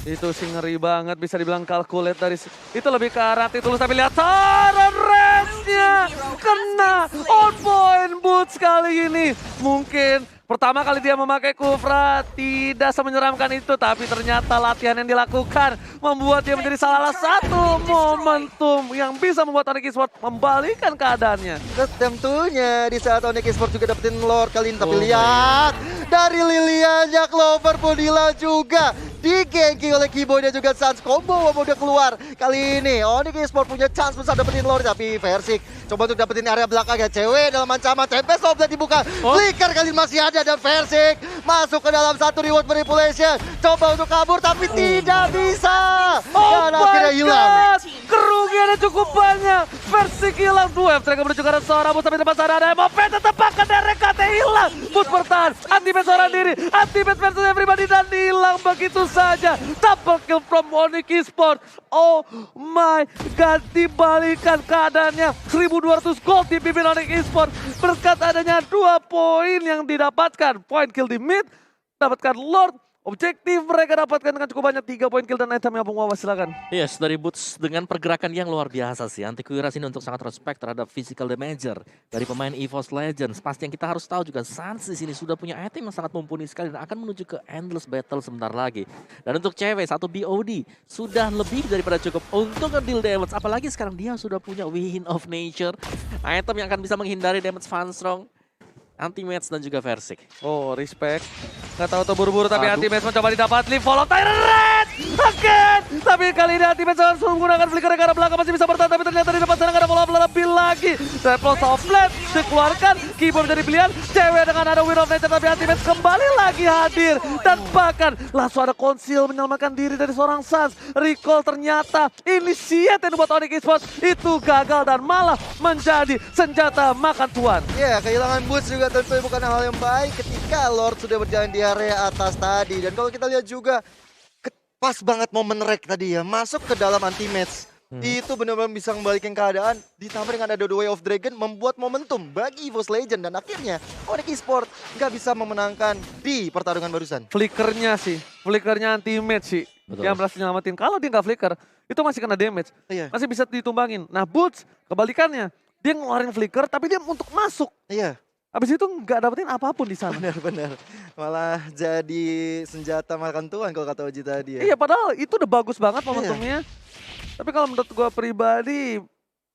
[SPEAKER 3] Itu sih ngeri banget, bisa dibilang calculate dari itu lebih ke arah Titulus, tapi lihat taran race-nya kena on point Boots kali ini. Mungkin pertama kali dia memakai Kufra tidak semenyeramkan itu, tapi ternyata latihan yang dilakukan membuat dia menjadi salah satu momentum yang bisa membuat Onyx Esports membalikan keadaannya.
[SPEAKER 1] Tentunya di saat Onyx Esports juga dapetin Lord kali ini. Tapi
[SPEAKER 2] Oh,
[SPEAKER 1] lihat dari Lilianya, Clover pun hilang juga. Digengki oleh Kiboy dan juga Sans. Combo udah keluar. Kali ini Onyx Esports punya chance besar dapetin Lord. Tapi Versik coba untuk dapetin area belakang ya. Cewek dalam ancaman. Tempest Oblet dibuka. Flicker kali ini masih ada. Dan Versik masuk ke dalam satu reward manipulation. Coba untuk kabur tapi tidak bisa. Dan akhirnya hilang.
[SPEAKER 3] Kerugiannya cukup banyak. Versik hilang. 2 F-Track menuju ke arah seorang Boots, tapi depan sana ada MOP tetap akan RKT hilang. Boots bertahan. Anti-match seorang diri. Anti-match versus everybody dan hilang begitu saja. Double kill from Onyx Esports. Oh my god, dibalikan keadaannya. 1200 gold dipimpin Onyx Esports berkat adanya 2 poin yang didapatkan. Point kill di mid, dapatkan Lord. Objektif mereka dapatkan dengan cukup banyak 3 poin kill dan item yang Bung Wawa, silakan.
[SPEAKER 2] Yes, dari Boots dengan pergerakan yang luar biasa sih. Antikuiras ini untuk sangat respect terhadap physical damager dari pemain EVOS Legends. Pasti yang kita harus tahu juga Sans di sini sudah punya item yang sangat mumpuni sekali dan akan menuju ke endless battle sebentar lagi. Dan untuk cewek satu BOD sudah lebih daripada cukup untuk nge-deal damage. Apalagi sekarang dia sudah punya Wind of Nature, item yang akan bisa menghindari damage Fanstrong, Anti-Match dan juga Versik.
[SPEAKER 3] Oh, respect. Gak tahu tuh buru-buru tapi
[SPEAKER 2] Aduh.
[SPEAKER 3] Anti-Match mencoba didapat. Leave follow Tyrant Red again. Tapi kali ini Anti-Match harus menggunakan flicker ke arah belakang, masih bisa bertahan, tapi ternyata di depan sana gak ada follow-up lebih lagi. Triple Softlet dikeluarkan, Keyboard menjadi pilihan. Cewek dengan ada Wind of Nature, tapi Anti-Match kembali lagi hadir. Dan bahkan langsung ada conceal menyelamatkan diri dari seorang Sans. Recall ternyata initiate yang buat Onyx Esports itu gagal dan malah menjadi senjata makan tuan.
[SPEAKER 1] Ya, kehilangan Boots juga tentu bukan hal yang baik ketika Lord sudah berjalan di area atas tadi. Dan kalau kita lihat juga, pas banget momen Rek tadi ya, masuk ke dalam anti-match. Itu benar-benar bisa membalikin keadaan. Ditambah dengan ada The Way of Dragon, membuat momentum bagi EVOS Legend. Dan akhirnya Onyx Esports nggak bisa memenangkan di pertarungan barusan.
[SPEAKER 3] Flickernya sih, flickernya Anti-Match sih.
[SPEAKER 2] Betul.
[SPEAKER 3] Yang berhasil nyelamatin. Kalau dia nggak flicker, itu masih kena damage.
[SPEAKER 1] Iya.
[SPEAKER 3] Masih bisa ditumbangin. Nah Boots, kebalikannya. Dia ngeluarin flicker, tapi dia untuk masuk.
[SPEAKER 1] Iya.
[SPEAKER 3] Habis itu nggak dapetin apapun di sana.
[SPEAKER 1] Benar-benar. Malah jadi senjata makan tuan kalau kata Oji tadi ya.
[SPEAKER 3] Iya, padahal itu udah bagus banget momentumnya. Tapi kalau menurut gue pribadi,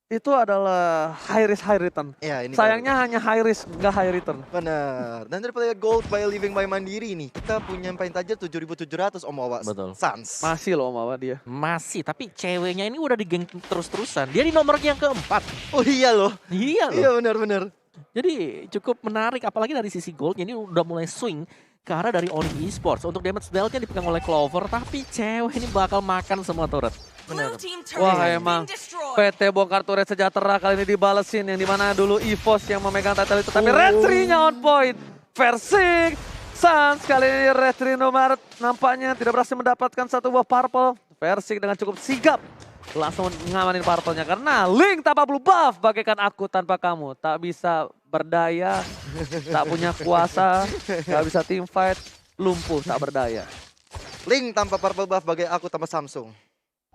[SPEAKER 3] itu adalah high risk high return.
[SPEAKER 1] Ya, ini
[SPEAKER 3] Sayangnya hanya high risk, nggak high return.
[SPEAKER 1] benar. Dan dari player gold by living by mandiri nih, kita punya yang paling tajam 7.700 Om Wawa.
[SPEAKER 2] Betul.
[SPEAKER 1] Sans.
[SPEAKER 3] Masih loh Mawa dia.
[SPEAKER 2] Masih, tapi ceweknya ini udah digeng terus-terusan. Dia di nomor yang keempat.
[SPEAKER 1] Oh iya loh.
[SPEAKER 2] Iya loh.
[SPEAKER 1] Iya benar-benar.
[SPEAKER 2] Jadi cukup menarik, apalagi dari sisi goldnya ini udah mulai swing ke arah dari Onyx Esports. Untuk damage dealt-nya dipegang oleh Clover, tapi cewek ini bakal makan semua turret.
[SPEAKER 1] Benar.
[SPEAKER 3] Wah emang PT Bongkar Turret Sejahtera kali ini dibalesin, yang dimana dulu EVOS yang memegang title itu, tapi Red 3-nya on point. Versik, Sans kali ini Red 3 nomor nampaknya tidak berhasil mendapatkan satu buah purple. Versik dengan cukup sigap langsung ngamanin purple-nya karena Link tanpa blue buff bagaikan aku tanpa kamu. Tak bisa berdaya, tak punya kuasa, gak bisa team fight, lumpuh tak berdaya.
[SPEAKER 1] Link tanpa purple buff bagai aku tanpa Samsung.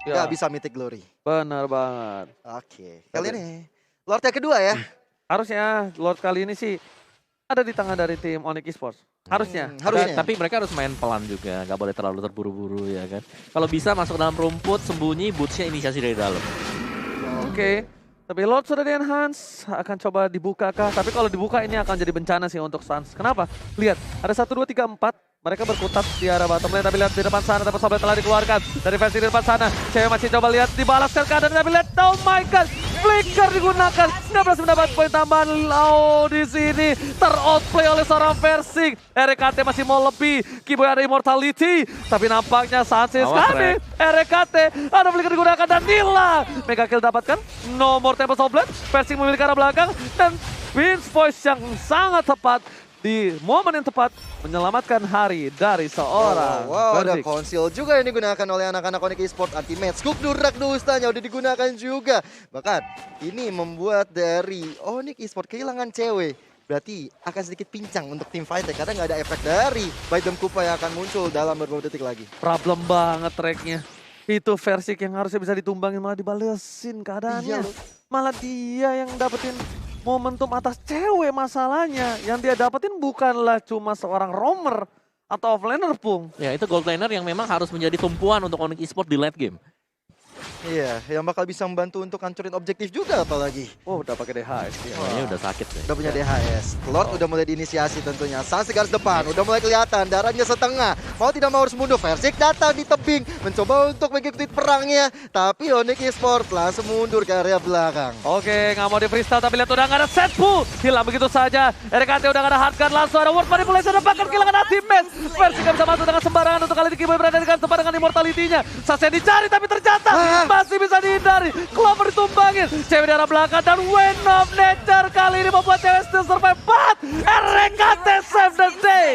[SPEAKER 3] Ya.
[SPEAKER 1] Gak bisa mythic glory.
[SPEAKER 3] Benar banget.
[SPEAKER 1] Oke. Kali ini Lord yang kedua ya.
[SPEAKER 3] Harusnya Lord kali ini sih ada di tangan dari tim Onyx Esports. Harusnya.
[SPEAKER 1] Harusnya.
[SPEAKER 2] Tapi mereka harus main pelan juga, nggak boleh terlalu terburu-buru ya kan. Kalau bisa masuk dalam rumput, sembunyi, bootsnya inisiasi dari dalam.
[SPEAKER 3] Oke. Tapi Lord sudah di-enhance, akan coba dibuka kah? Tapi kalau dibuka ini akan jadi bencana sih untuk Sans. Kenapa? Lihat, ada 1, 2, 3, 4. Mereka berkutat di arah bottom lane, tapi lihat di depan sana, tapi Soblet telah dikeluarkan. Dari versi di depan sana, cewek masih coba lihat, dibalaskan keadaan, tapi lihat, oh my god, flicker digunakan. Nggak berhasil mendapat poin tambahan. Oh, di sini ter-outplay oleh seorang Versik. RKT masih mau lebih, Kiboy ada immortality, tapi nampaknya Sansis
[SPEAKER 2] Awas,
[SPEAKER 3] kami. RKT, ada flicker digunakan dan hilang. Mega kill dapatkan, no more tempo Soblet. Versik memiliki arah belakang, dan Vince Voice yang sangat tepat di momen yang tepat menyelamatkan hari dari seorang
[SPEAKER 1] Wow, ada
[SPEAKER 3] Verzik.
[SPEAKER 1] konsil juga yang digunakan oleh anak-anak Onyx Esports anti-match. Scoop Durak Dustanya udah digunakan juga. Bahkan ini membuat dari Onyx Esports kehilangan cewek. Berarti akan sedikit pincang untuk tim fight karena nggak ada efek dari Bite Them Kupa yang akan muncul dalam beberapa detik lagi.
[SPEAKER 3] Problem banget tracknya. Itu Verzik yang harusnya bisa ditumbangin malah dibalesin
[SPEAKER 1] Iya
[SPEAKER 3] keadaannya.
[SPEAKER 1] loh.
[SPEAKER 3] Malah dia yang dapetin momentum atas cewek masalahnya. Yang dia dapetin bukanlah cuma seorang roamer atau offlaner pun.
[SPEAKER 2] Ya itu gold laner yang memang harus menjadi tumpuan untuk Onyx Esports di late game.
[SPEAKER 1] Iya, yang bakal bisa membantu untuk hancurin objektif juga apalagi.
[SPEAKER 3] Oh, udah pakai DHS dia.
[SPEAKER 2] Oh, ini udah sakit deh.
[SPEAKER 1] Udah punya DHS. Lord udah mulai diinisiasi tentunya. Sans di garis depan, udah mulai kelihatan. Darahnya setengah. Mau tidak mau harus mundur. Verzik datang di tebing. Mencoba untuk mengikuti perangnya. Tapi Onyx Esports langsung mundur ke area belakang.
[SPEAKER 3] Oke, nggak mau di freestyle tapi lihat udah nggak ada set pull. Hilang begitu saja. RKT udah nggak ada hard gun langsung ada word manipulation dan bahkan kehilangan ultimate. Verzik nggak bisa masuk dengan sembarangan untuk kali ini Kiboy berada dengan sempat dengan immortality-nya. Sasha dicari tapi ternyata masih bisa dihindari. Clover ditumbangin. Cewek di arah belakang dan Wind of Nature kali ini membuat cewek still survive. But RKT save the day.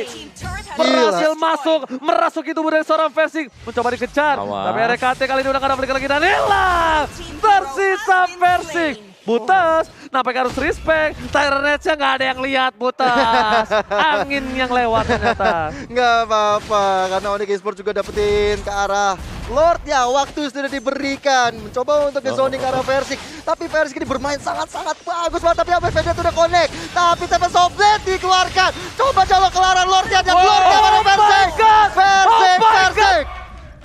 [SPEAKER 3] Berhasil masuk, merasuki tubuh dari seorang Verzik. Mencoba dikejar.
[SPEAKER 2] Awas.
[SPEAKER 3] Tapi RKT kali ini udah gak ada balik lagi dan hilang. Tersisa Verzik. Butas, nampaknya harus respect. Tyrantnya nggak ada yang lihat Butas. Angin yang lewat ternyata.
[SPEAKER 1] Nggak apa-apa, karena Onyx Esports juga dapetin ke arah Lord ya. Waktu sudah diberikan. Mencoba untuk ke zoning ke arah Verzik. Tapi Verzik ini bermain sangat-sangat bagus banget. Tapi ABVD udah connect. Tapi Tempest of Blade dikeluarkan. Coba colok ke arah Lord ya. Dan Lord mana Verzik? Verzik.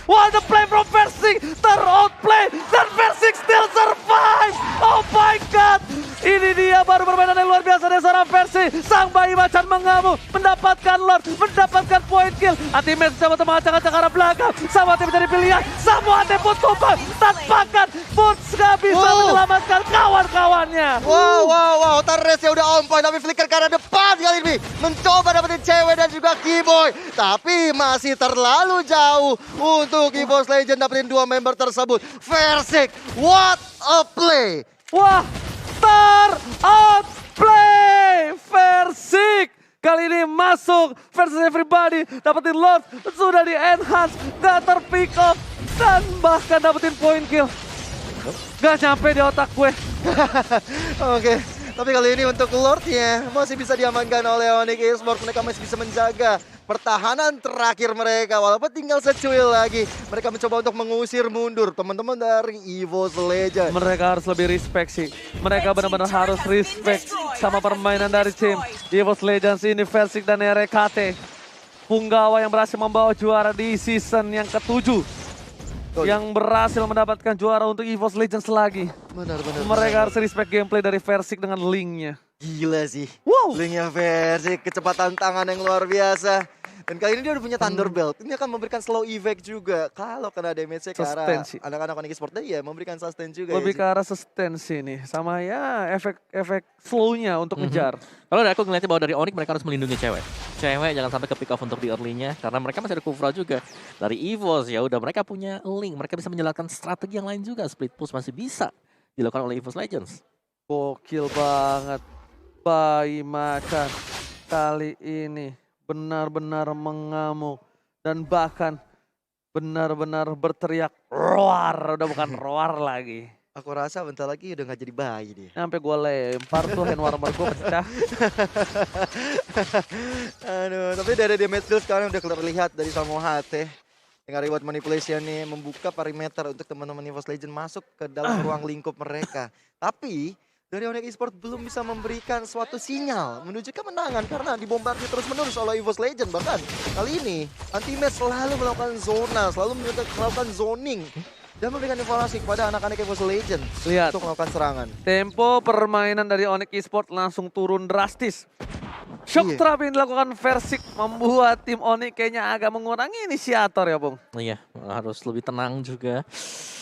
[SPEAKER 3] What a play from Verzik, ter-outplay, dan Verzik still survive! Oh my god! Ini dia baru permainan yang luar biasa dari seorang Verzik. Sang bayi macan mengamuk, mendapatkan Lord, mendapatkan point kill. Ultimate sama teman acak-acak arah belakang. Sama tim menjadi pilihan, semua tim pun tumpah. Tanpakan, Boots gak bisa menyelamatkan kawan-kawannya.
[SPEAKER 1] Wow. Taresnya udah on point. Tapi flicker ke arah depan kali ini. Mencoba dapetin cewek dan juga Kiboy. Tapi masih terlalu jauh untuk EVOS Legend dapetin dua member tersebut. Verzik, what a play.
[SPEAKER 3] Wah, ter-outplay Verzik. Kali ini masuk versus everybody. Dapetin Lord, sudah di-enhance, gak ter-pick off. Dan bahkan dapetin point kill. Gak nyampe di otak gue.
[SPEAKER 1] Oke, tapi kali ini untuk Lordnya masih bisa diamankan oleh Onyx Esports. Mereka masih bisa menjaga pertahanan terakhir mereka. Walaupun tinggal secuil lagi. Mereka mencoba untuk mengusir mundur teman-teman dari EVOS Legend.
[SPEAKER 3] Mereka harus lebih respect sih. Mereka benar-benar harus respect sama permainan dari tim EVOS Legends ini. Verzik dan RKT. Punggawa yang berhasil membawa juara di season yang ke-7. Yang berhasil mendapatkan juara untuk EVOS Legends lagi.
[SPEAKER 1] Benar.
[SPEAKER 3] Mereka harus respect gameplay dari Verzik dengan linknya.
[SPEAKER 1] Gila sih.
[SPEAKER 3] Wow.
[SPEAKER 1] Linknya Verzik, kecepatan tangan yang luar biasa. Dan kali ini dia udah punya Thunderbelt. Ini akan memberikan slow effect juga. Kalau kena damage-nya ke arah
[SPEAKER 3] Sustain sih.
[SPEAKER 1] anak-anak Onyx Esports, ya memberikan sustain juga.
[SPEAKER 3] Lebih
[SPEAKER 1] ya
[SPEAKER 3] ke arah sustain sih nih. Sama ya efek slow-nya untuk ngejar.
[SPEAKER 2] Kalau dari aku ngeliatnya bahwa dari Onyx mereka harus melindungi cewek. Cewek jangan sampai ke pick off untuk di early-nya. Karena mereka masih ada Kufra juga. Dari EVOS ya udah mereka punya link. Mereka bisa menjalankan strategi yang lain juga. Split push masih bisa dilakukan oleh EVOS Legends.
[SPEAKER 3] Gokil banget. Bayi macan kali ini benar-benar mengamuk. Dan bahkan benar-benar berteriak roar. Udah bukan roar lagi.
[SPEAKER 1] Aku rasa bentar lagi udah gak jadi bayi dia.
[SPEAKER 3] Sampai gue lempar tuh hand warmer gue pecah.
[SPEAKER 1] Aduh, tapi dari damage deal sekarang udah terlihat dari Samohate. Dengan reward manipulation nih membuka perimeter untuk teman-teman EVOS Legend masuk ke dalam ruang lingkup mereka. Tapi dari Onyx Esports belum bisa memberikan suatu sinyal menuju kemenangan karena dibombardir terus-menerus oleh EVOS Legend. Bahkan kali ini Anti-Match selalu melakukan zona, selalu melakukan zoning dan memberikan informasi kepada anak-anak EVOS Legend
[SPEAKER 3] Lihat.
[SPEAKER 1] untuk melakukan serangan.
[SPEAKER 3] Tempo permainan dari Onyx Esports langsung turun drastis. Shock
[SPEAKER 1] Iya.
[SPEAKER 3] trap yang dilakukan Verzik membuat tim Onyx kayaknya agak mengurangi inisiator ya, Bung.
[SPEAKER 2] Iya, harus lebih tenang juga.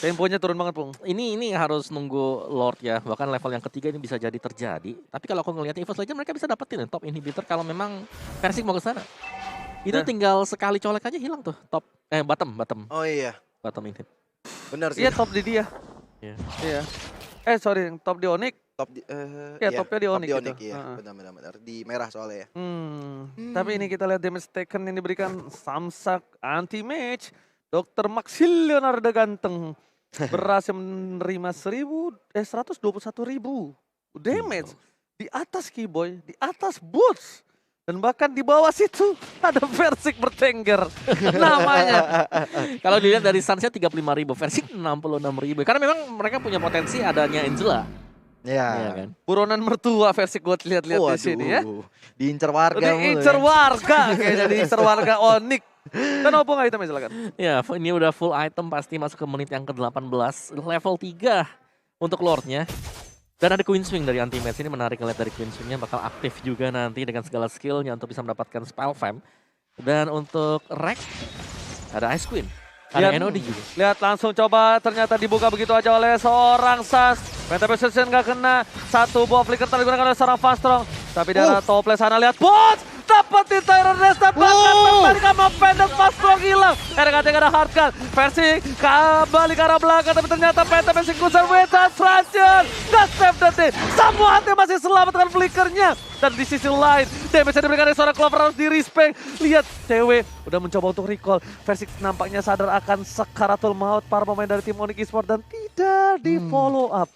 [SPEAKER 3] Temponya turun banget, Bung.
[SPEAKER 2] Ini harus nunggu Lord ya. Bahkan level yang ketiga ini bisa jadi terjadi. Tapi kalau aku ngelihat EVOS Legends mereka bisa dapetin top inhibitor kalau memang Verzik mau ke sana. Itu
[SPEAKER 3] Nah.
[SPEAKER 2] tinggal sekali colek aja hilang tuh top bottom
[SPEAKER 1] Oh iya,
[SPEAKER 2] inhib.
[SPEAKER 1] benar sih.
[SPEAKER 3] Iya, top di dia.
[SPEAKER 2] Iya.
[SPEAKER 3] Iya. Sorry, yang top di Onyx.
[SPEAKER 1] Top di,
[SPEAKER 3] Ya, topnya di Onyx gitu.
[SPEAKER 1] Onyx, iya.
[SPEAKER 3] Heeh.
[SPEAKER 1] Benar. Di merah soalnya ya.
[SPEAKER 3] Tapi ini kita lihat damage taken yang diberikan Samsak anti-mage. Dr. Max Leonardo Ganteng berhasil menerima 121.000 damage di atas Keyboy, di atas Boots. Dan bahkan di bawah situ ada Versik bertengger namanya.
[SPEAKER 2] Kalau dilihat dari Suns-nya 35.000, versi 66.000. Karena memang mereka punya potensi adanya Angela. Iya
[SPEAKER 1] Ya.
[SPEAKER 2] kan?
[SPEAKER 3] Buronan mertua Versik gue lihat-lihat di sini ya.
[SPEAKER 1] Diincar warga mulu
[SPEAKER 3] Diincer
[SPEAKER 1] ya.
[SPEAKER 3] warga kayaknya, diincer warga Onyx. Dan opung itemnya silakan.
[SPEAKER 2] Ya, ini udah full item pasti masuk ke menit yang ke-18. Level 3 untuk Lordnya. Dan ada Queen Swing dari Anti-Mage, ini menarik ngeliat dari Queen Swingnya bakal aktif juga nanti dengan segala skillnya untuk bisa mendapatkan Spell Fam. Dan untuk Rek, ada Ice Queen, ada NOD juga.
[SPEAKER 3] Lihat langsung coba ternyata dibuka begitu aja oleh seorang Sas. Penta Precision nggak kena. Satu buah flicker digunakan oleh seorang Fastrong. Tapi di arah top lane sana lihat Bot. Dapat di Tyrant Nest. Bahkan kembali sama Penta Fastrong hilang. RKT gak ada hardcut. Versi kembali ke arah belakang. Tapi ternyata Penta Precision kusar Weta Stranger. Dan save the semua hati masih selamat dengan flickernya. Dan di sisi lain, damage yang diberikan oleh seorang Clover harus di-respect. Lihat, cewek udah mencoba untuk recall. Versi nampaknya sadar akan sekaratul maut para pemain dari tim Onyx Esports dan tidak di-follow up.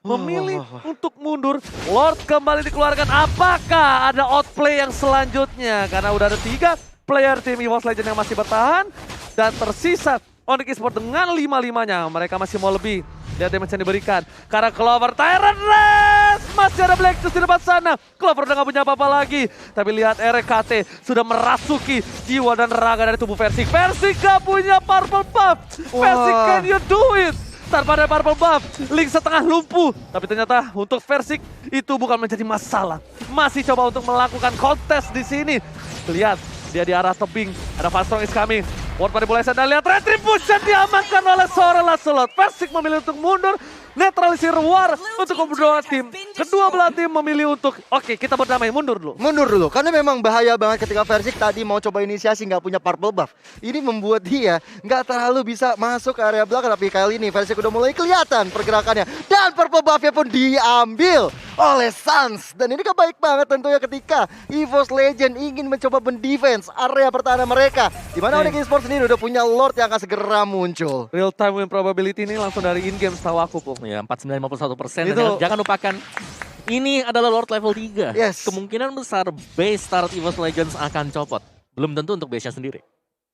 [SPEAKER 3] Memilih untuk mundur, Lord kembali dikeluarkan. Apakah ada outplay yang selanjutnya? Karena udah ada 3 player tim EVOS Legends yang masih bertahan. Dan tersisa Onyx Esports dengan 5-5-nya. Mereka masih mau lebih. Lihat damage yang diberikan. Karena Clover Tyrant Race. Masih ada Black Juice di depan sana. Clover udah gak punya apa-apa lagi. Tapi lihat RKT sudah merasuki jiwa dan raga dari tubuh Versik. Versik gak punya purple buff. Versik, can you do it? Tanpa ada purple buff, Link setengah lumpuh. Tapi ternyata untuk Versik itu bukan menjadi masalah. Masih coba untuk melakukan kontes di sini. Lihat, dia di arah tebing. Ada Fastrong is coming. Ward pada mulai sadar, lihat Retribution diamankan oleh seorang Lancelot. Versik memilih untuk mundur. Netralisir War untuk kedua tim. Kedua belah tim memilih untuk, oke, kita berdamai, mundur dulu.
[SPEAKER 1] Mundur dulu, karena memang bahaya banget ketika Versik tadi mau coba inisiasi nggak punya purple buff. Ini membuat dia nggak terlalu bisa masuk ke area belakang, tapi kali ini Versik udah mulai kelihatan pergerakannya. Dan purple buffnya pun diambil oleh Suns. Dan ini gak baik banget tentunya ketika EVOS Legend ingin mencoba mendefense area pertahanan mereka. Dimana Onyx Esports sendiri udah punya Lord yang akan segera muncul.
[SPEAKER 3] Real time win probability ini langsung dari in-game setahu aku, Pung.
[SPEAKER 2] Ya, 49-51%.
[SPEAKER 3] Itu-
[SPEAKER 2] Jangan lupakan, ini adalah Lord level 3.
[SPEAKER 1] Yes.
[SPEAKER 2] Kemungkinan besar base start EVOS Legends akan copot. Belum tentu untuk base-nya sendiri.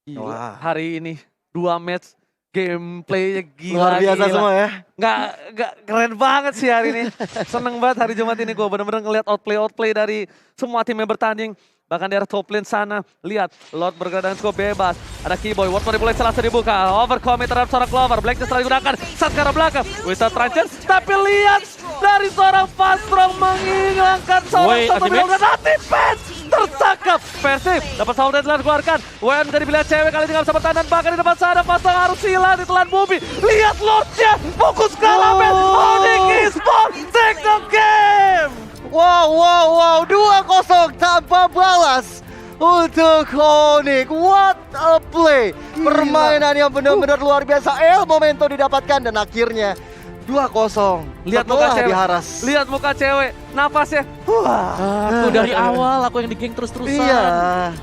[SPEAKER 3] Gila.
[SPEAKER 1] Wah.
[SPEAKER 3] Hari ini 2 match gameplaynya gila.
[SPEAKER 1] Luar biasa
[SPEAKER 3] gila.
[SPEAKER 1] semua ya.
[SPEAKER 3] Nggak keren banget sih hari ini. Seneng banget hari Jumat ini gue bener-bener ngeliat outplay dari semua tim yang bertanding. Bahkan di arah top lane sana, lihat Lord bergerak dengan cukup bebas. Ada Keyboy, Ward mulai selasa dibuka. Overcommit terhadap seorang Clover, Black Juice digunakan saat ke arah belakang. Wizard Trancher, tapi lihat dari seorang Fastrong menghilangkan seorang satu miliar dan Anti-Mage tertangkap. Versik dapat Soul Dance dikeluarkan. WM jadi pilihan cewek kali ini nggak bisa bertahan dan bahkan di depan sana Fastrong harus hilang ditelan bumi. Lihat Lordnya fokus ke Lamen. Onyx Esports take the game.
[SPEAKER 1] Wow, 2-0 tanpa balas untuk Onyx. What a play. Permainan yang benar-benar luar biasa. El Momento didapatkan dan akhirnya 2-0.
[SPEAKER 3] Lihat muka
[SPEAKER 1] Setelah
[SPEAKER 3] cewek.
[SPEAKER 1] diharas.
[SPEAKER 3] Lihat muka cewek. Napasnya.
[SPEAKER 2] Aku dari awal, aku yang digeng terus-terusan.
[SPEAKER 1] Iya.